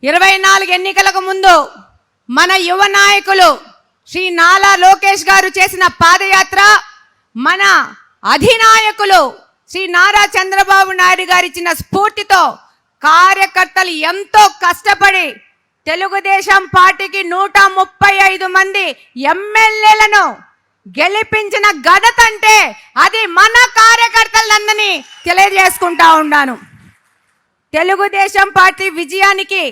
24 ఎన్నికలకు ముందు మన యువ నాయకులు శ్రీ నాలా లోకేష్ గారు చేసిన పాదయాత్ర, మన అధినాయకులు శ్రీ నారా చంద్రబాబు నాయుడు గారు ఇచ్చిన స్ఫూర్తితో కార్యకర్తలు ఎంతో కష్టపడి తెలుగుదేశం పార్టీకి 135 మంది ఎమ్మెల్యేలను గెలిపించిన ఘనత అంటే అది మన కార్యకర్తలందరినీ తెలియజేసుకుంటా ఉన్నాను. తెలుగుదేశం పార్టీ విజయానికి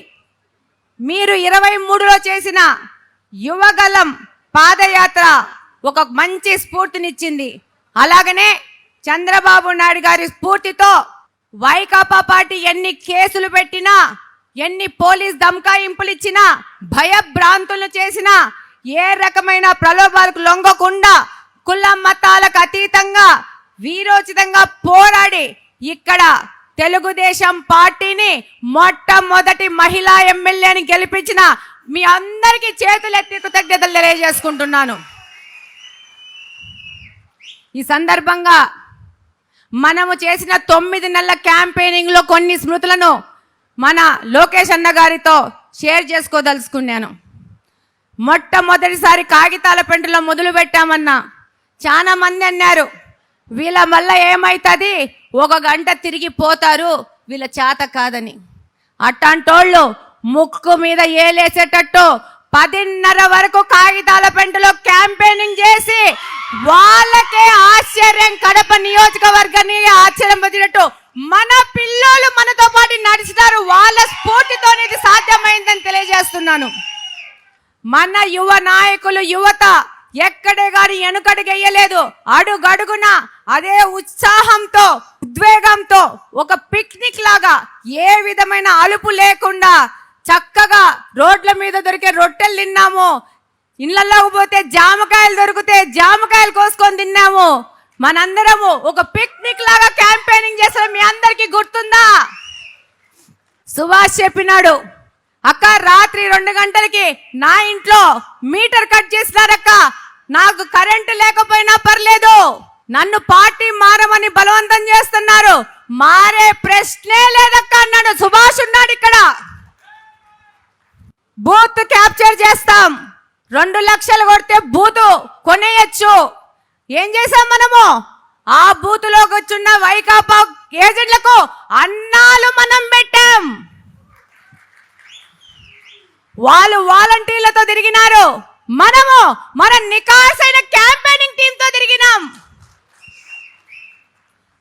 మీరు 23లో చేసిన యువగలం పాదయాత్ర ఒక మంచి స్ఫూర్తినిచ్చింది. అలాగనే చంద్రబాబు నాయుడు గారి స్ఫూర్తితో వైకాపా పార్టీ ఎన్ని కేసులు పెట్టినా, ఎన్ని పోలీస్ దమకాయింపులు ఇచ్చినా, భయభ్రాంతులు చేసినా, ఏ రకమైన ప్రలోభాలకు లొంగకుండా కుల మతాలకు అతీతంగా వీరోచితంగా పోరాడి ఇక్కడ తెలుగుదేశం పార్టీని మొట్టమొదటి మహిళా ఎమ్మెల్యేని గెలిపించిన మీ అందరికీ చేతులెత్తి కృతజ్ఞతలు తెలియజేసుకుంటున్నాను. ఈ సందర్భంగా మనము చేసిన 9 నెలల క్యాంపెయినింగ్ లో కొన్ని స్మృతులను మన లోకేష్ అన్న గారితో షేర్ చేసుకోదలుచుకున్నాను. మొట్టమొదటిసారి కాగితాల పెంటలో మొదలు పెట్టామన్నా చాలా మంది అన్నారు, వీళ్ళ వల్ల ఏమైతుంది, 1 గంట తిరిగి పోతారు, వీళ్ళ చేత కాదని. అట్లాంటోళ్ళు ముక్కు మీద ఏలేసేటట్టు 10:30 వరకు కాగితాల పెంటలో క్యాంపెయినింగ్ చేసి వాళ్ళకే ఆశ్చర్యం, కడప నియోజకవర్గాన్ని ఆశ్చర్యం పొందినట్టు మన పిల్లలు మనతో పాటు నడుచుతారు. వాళ్ళ స్ఫూర్తితోనే ఇది సాధ్యమైందని తెలియజేస్తున్నాను. మన యువ నాయకులు, యువత ఎక్కడే గాని వెనుకడుగేయలేదు. అడుగడుగున అదే ఉత్సాహంతో, ఉద్వేగంతో ఒక పిక్నిక్ లాగా ఏ విధమైన అలుపు లేకుండా చక్కగా రోడ్ల మీద దొరికే రొట్టెలు తిన్నాము, ఇళ్లలోకి పోతే జామకాయలు దొరికితే జామకాయలు కోసుకొని తిన్నాము. మనందరము ఒక పిక్నిక్ లాగా క్యాంపెయినింగ్ చేస్తాం. మీ అందరికీ గుర్తుందా? సుభాష్ చెప్పినాడు, అక్క రాత్రి 2 గంటలకి నా ఇంట్లో మీటర్ కట్ చేసినారక్క, నాకు కరెంటు లేకపోయినా పర్లేదు, నన్ను పార్టీ మారమని బలవంతం చేస్తున్నారు, మారే ప్రశ్నే లేదక్క అన్నాడు. సుభాష్ ఉన్నాడు ఇక్కడ. బూత్ క్యాప్చర్ చేస్తాం, 2 లక్షలు కొడితే బూత్ కొనేయచ్చు. ఏం చేసాం మనము? ఆ బూత్ లోకి వచ్చున్న వైకాపా ఏజెంట్లకు అన్నాలు మనం పెట్టాం. వాళ్ళు వాలంటీర్లతో తిరిగినారు, మనము మన నికాసైన క్యాంపెయినింగ్ టీమ్ తో తిరిగినాం.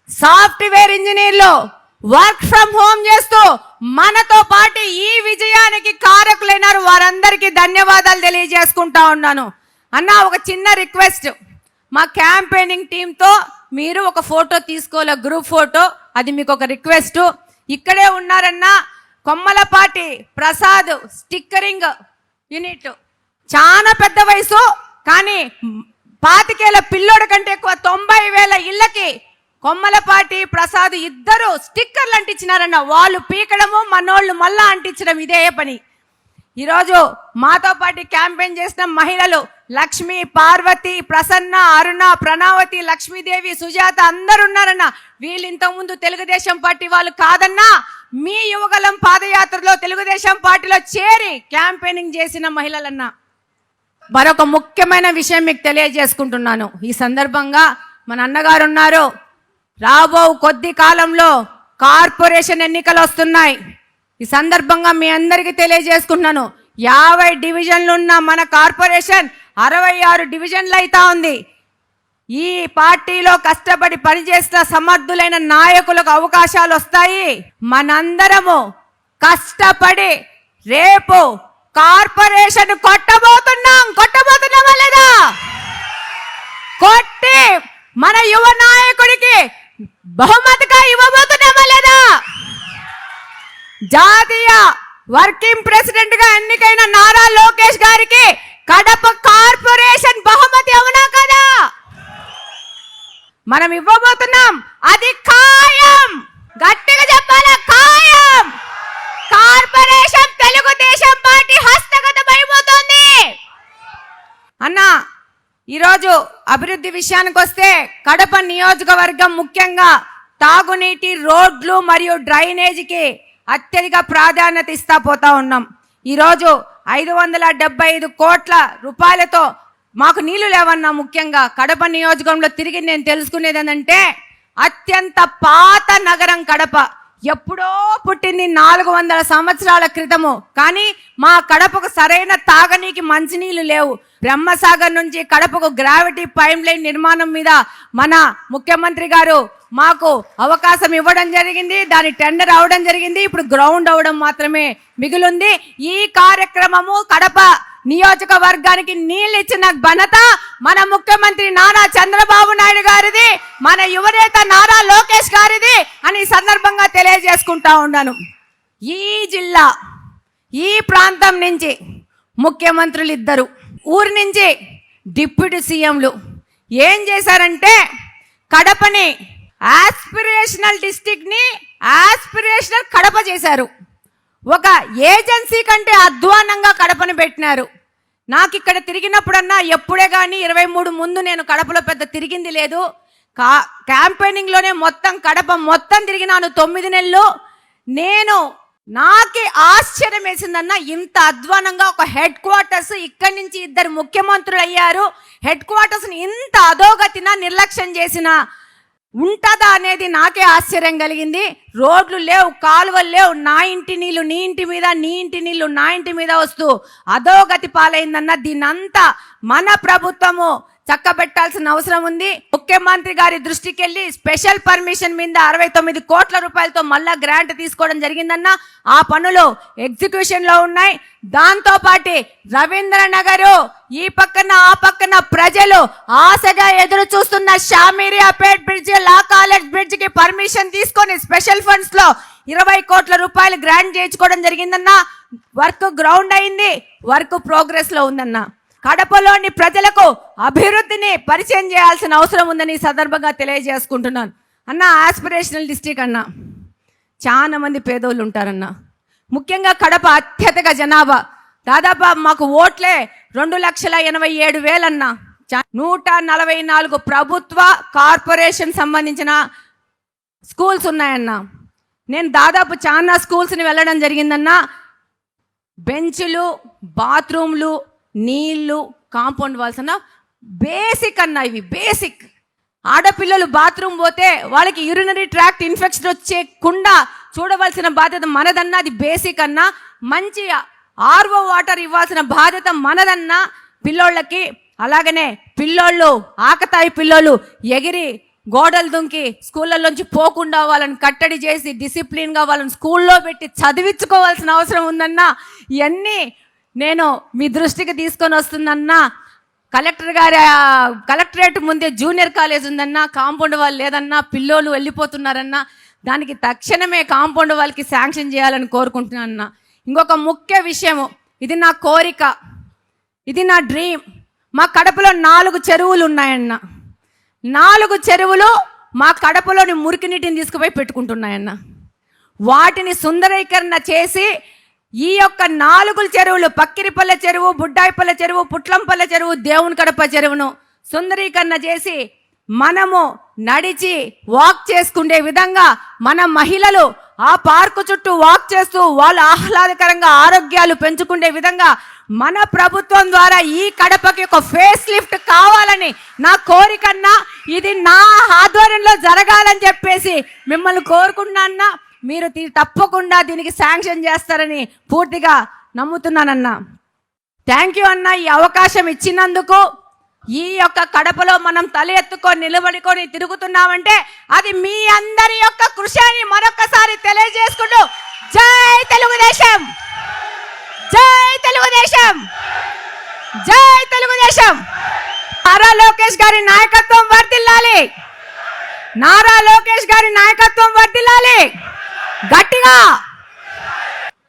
సాఫ్ట్వేర్ ఇంజనీర్లు వర్క్ ఫ్రం హోమ్ చేస్తూ మనతో పాటు ఈ విజయానికి కారకులైనారు. వారందరికీ ధన్యవాదాలు తెలియజేసుకుంటా ఉన్నాను. అన్న, ఒక చిన్న రిక్వెస్ట్, మా క్యాంపెయినింగ్ టీంతో మీరు ఒక ఫోటో తీసుకోవాలి, గ్రూప్ ఫోటో. అది మీకు ఒక రిక్వెస్ట్. ఇక్కడే ఉన్నారన్న కొమ్మలపాటి ప్రసాద్ స్టిక్కరింగ్ యూనిట్, చాలా పెద్ద వయసు, కానీ 25 ఏళ్ల పిల్లోడు కంటే ఎక్కువ 90,000 ఇళ్ళకి కొమ్మలపాటి ప్రసాద్ ఇద్దరు స్టిక్కర్లు అంటించినారన్న. వాళ్ళు పీకడము, మనోళ్ళు మళ్ళా అంటించడం ఇదే పని. ఈరోజు మాతో పాటు క్యాంపెయిన్ చేసిన మహిళలు లక్ష్మి, పార్వతి, ప్రసన్న, అరుణ, ప్రణావతి, లక్ష్మీదేవి, సుజాత అందరు ఉన్నారన్న. వీళ్ళు ఇంతకుముందు తెలుగుదేశం పార్టీ వాళ్ళు కాదన్నా, మీ యువగలం పాదయాత్రలో తెలుగుదేశం పార్టీలో చేరి క్యాంపెయినింగ్ చేసిన మహిళలన్నా. మరొక ముఖ్యమైన విషయం మీకు తెలియజేసుకుంటున్నాను. ఈ సందర్భంగా మన అన్నగారు ఉన్నారు, రాబో కొద్ది కాలంలో కార్పొరేషన్ ఎన్నికలు వస్తున్నాయి. ఈ సందర్భంగా మీ అందరికీ తెలియజేసుకుంటున్నాను, 50 డివిజన్లు ఉన్న మన కార్పొరేషన్ 66 డివిజన్లు అయితా ఉంది. ఈ పార్టీలో కష్టపడి పనిచేసిన సమర్థులైన నాయకులకు అవకాశాలు వస్తాయి. మనందరము కష్టపడి రేపు కార్పొరేషన్ కొట్టబోతున్నామా లేదా? కొట్టి మన యువ నాయకుడికి బహుమతిగా ఇవ్వబోతున్నామా లేదా? జాతీయ వర్కింగ్ ప్రెసిడెంట్ గా ఎన్నికైన నారా లోకేష్ గారికి కడప కార్పొరేషన్ బహుమతి అవునా కదా? మనం ఇవ్వబోతున్నాం. అది ఖాయం. గట్టిగా చెప్పాలా? ఖాయం. కార్పొరేషన్ తెలుగుదేశం పార్టీ హస్తగతం అయిపోతుంది. అన్న, ఈరోజు అభివృద్ధి విషయానికి వస్తే కడప నియోజకవర్గం ముఖ్యంగా తాగునీటి, రోడ్లు మరియు డ్రైనేజీకి అత్యధిక ప్రాధాన్యత ఇస్తా పోతా ఉన్నాం. ఈరోజు 575 కోట్ల రూపాయలతో మాకు నీళ్లు లేవన్నా. ముఖ్యంగా కడప నియోజకవర్గంలో తిరిగి నేను తెలుసుకునేది ఏంటంటే, అత్యంత పాత నగరం కడప. ఎప్పుడో పుట్టింది 400 సంవత్సరాల క్రితము. కానీ మా కడపకు సరైన తాగనీకి మంచినీళ్లు లేవు. బ్రహ్మసాగర్ నుంచి కడపకు గ్రావిటీ పైప్ లైన్ నిర్మాణం మీద మన ముఖ్యమంత్రి గారు మాకు అవకాశం ఇవ్వడం జరిగింది. దాని టెండర్ అవడం జరిగింది. ఇప్పుడు గ్రౌండ్ అవడం మాత్రమే మిగిలింది. ఈ కార్యక్రమము కడప నియోజకవర్గానికి నీళ్ళు ఇచ్చిన ఘనత మన ముఖ్యమంత్రి నారా చంద్రబాబు నాయుడు గారిది, మన యువనేత నారా లోకేష్ గారిది అని సందర్భంగా తెలియజేసుకుంటా ఉన్నాను. ఈ జిల్లా ఈ ప్రాంతం నుంచి ముఖ్యమంత్రులు ఇద్దరు, ఊరి నుంచి డిప్యూటీ సీఎంలు ఏం చేశారంటే, కడపని ఆస్పిరేషనల్ డిస్ట్రిక్ట్ ని ఆస్పిరేషనల్ కడప చేశారు. ఒక ఏజెన్సీ కంటే అధ్వానంగా కడపని పెట్టినారు. నాకు ఇక్కడ తిరిగినప్పుడన్నా ఎప్పుడే కానీ 23 ముందు నేను కడపలో పెద్ద తిరిగింది లేదు. క్యాంపెయినింగ్లోనే మొత్తం కడప మొత్తం తిరిగినాను 9 నెలలు. నాకే ఆశ్చర్యం వేసిందన్న, ఇంత అధ్వానంగా ఒక హెడ్ క్వార్టర్స్ ఇక్కడి నుంచి 2 ముఖ్యమంత్రులు అయ్యారు. హెడ్ క్వార్టర్స్ని ఇంత అధోగతిన నిర్లక్ష్యం చేసిన ఉంటుందా అనేది నాకే ఆశ్చర్యం కలిగింది. రోడ్లు లేవు, కాలువలు లేవు, నా ఇంటి నీళ్లు నీ ఇంటి మీద, నీ ఇంటి నీళ్లు నా ఇంటి మీద వస్తూ అధోగతి పాలైందన్న. దీనంతా మన ప్రభుత్వము చక్కబెట్టాల్సిన అవసరం ఉంది. ముఖ్యమంత్రి గారి దృష్టికి వెళ్ళి స్పెషల్ పర్మిషన్ మీద 69 కోట్ల రూపాయలతో మళ్ళా గ్రాంట్ తీసుకోవడం జరిగిందన్న. ఆ పనులు ఎగ్జిక్యూషన్ లో ఉన్నాయి. దాంతో పాటు రవీంద్రనగర్ ఈ పక్కన ఆ పక్కన ప్రజలు ఆశగా ఎదురు చూస్తున్న షామీరియాపేట్ బ్రిడ్జ్, లా కాలేజ్ బ్రిడ్జ్ కి పర్మిషన్ తీసుకొని స్పెషల్ ఫండ్స్ లో 20 కోట్ల రూపాయలు గ్రాంట్ చేయించుకోవడం జరిగిందన్న. వర్క్ గ్రౌండ్ అయింది, వర్క్ ప్రోగ్రెస్ లో ఉందన్న. కడపలోని ప్రజలకు అభివృద్ధిని పరిచయం చేయాల్సిన అవసరం ఉందని ఈ సందర్భంగా తెలియజేసుకుంటున్నాను. అన్న, ఆస్పిరేషనల్ డిస్ట్రిక్ట్ అన్న, చాలా మంది పేదోళ్ళు ఉంటారన్న. ముఖ్యంగా కడప అత్యధిక జనాభా, దాదాపు మాకు ఓట్లే 2,87,000 అన్న. 144 ప్రభుత్వ కార్పొరేషన్ సంబంధించిన స్కూల్స్ ఉన్నాయన్న. నేను దాదాపు చాలా స్కూల్స్ని వెళ్ళడం జరిగిందన్న. బెంచ్లు, బాత్రూమ్లు, నీళ్లు, కాంపౌండ్ వాల్స్ అన్న బేసిక్ అన్న. ఇవి బేసిక్. ఆడపిల్లలు బాత్రూమ్ పోతే వాళ్ళకి యూరినరీ ట్రాక్ట్ ఇన్ఫెక్షన్ వచ్చేకుండా చూడవలసిన బాధ్యత మనదన్నా, అది బేసిక్ అన్న. మంచి ఆర్వో వాటర్ ఇవ్వాల్సిన బాధ్యత మనదన్నా పిల్లోళ్ళకి. అలాగనే పిల్లోళ్ళు, ఆకతాయి పిల్లోళ్ళు ఎగిరి గోడలు దుంకి స్కూళ్ళలోంచి పోకుండా వాళ్ళని కట్టడి చేసి డిసిప్లిన్గా వాళ్ళని స్కూల్లో పెట్టి చదివించుకోవాల్సిన అవసరం ఉందన్న. ఇవన్నీ నేను మీ దృష్టికి తీసుకొని వస్తుందన్నా. కలెక్టరేట్ ముందే జూనియర్ కాలేజ్ ఉందన్నా, కాంపౌండ్ వాళ్ళు లేదన్నా, పిల్లోళ్ళు వెళ్ళిపోతున్నారన్నా. దానికి తక్షణమే కాంపౌండ్ వాళ్ళకి శాంక్షన్ చేయాలని కోరుకుంటున్నానన్నా. ఇంకొక ముఖ్య విషయము, ఇది నా కోరిక, ఇది నా డ్రీమ్. మా కడపలో 4 చెరువులు ఉన్నాయన్న. 4 చెరువులు మా కడపలోని మురికి నీటిని తీసుకుపోయి పెట్టుకుంటున్నాయన్న. వాటిని సుందరీకరణ చేసి ఈ యొక్క 4 చెరువులు, పక్కిరిపల్లె చెరువు, బుడ్డాయిపల్లె చెరువు, పుట్లంపల్లె చెరువు, దేవుని కడప చెరువును సుందరీకరణ చేసి మనము నడిచి వాక్ చేసుకునే విధంగా మన మహిళలు ఆ పార్కు చుట్టూ వాక్ చేస్తూ వాళ్ళు ఆహ్లాదకరంగా ఆరోగ్యాలు పెంచుకునే విధంగా మన ప్రభుత్వం ద్వారా ఈ కడపకి ఒక ఫేస్ లిఫ్ట్ కావాలని నా కోరికన్నా. ఇది నా ఆధ్వర్యంలో జరగాలని చెప్పేసి మిమ్మల్ని కోరుకుంటున్నా. మీరు తప్పకుండా దీనికి శాంక్షన్ చేస్తారని పూర్తిగా నమ్ముతున్నానన్నా. థ్యాంక్ యూ అన్న, ఈ అవకాశం ఇచ్చినందుకు. ఈ యొక్క కడపలో మనం తల ఎత్తుకొని నిలబడుకొని తిరుగుతున్నామంటే అది మీ అందరి యొక్క కృషి అని మరొకసారి తెలియజేసుకుంటూ, జై తెలుగుదేశం, జై తెలుగుదేశం, జై తెలుగుదేశం. నారా లోకేష్ గారి నాయకత్వం వర్ధిల్లాలి, నారా లోకేష్ గారి నాయకత్వం వర్ధిల్లాలి. గట్టిగా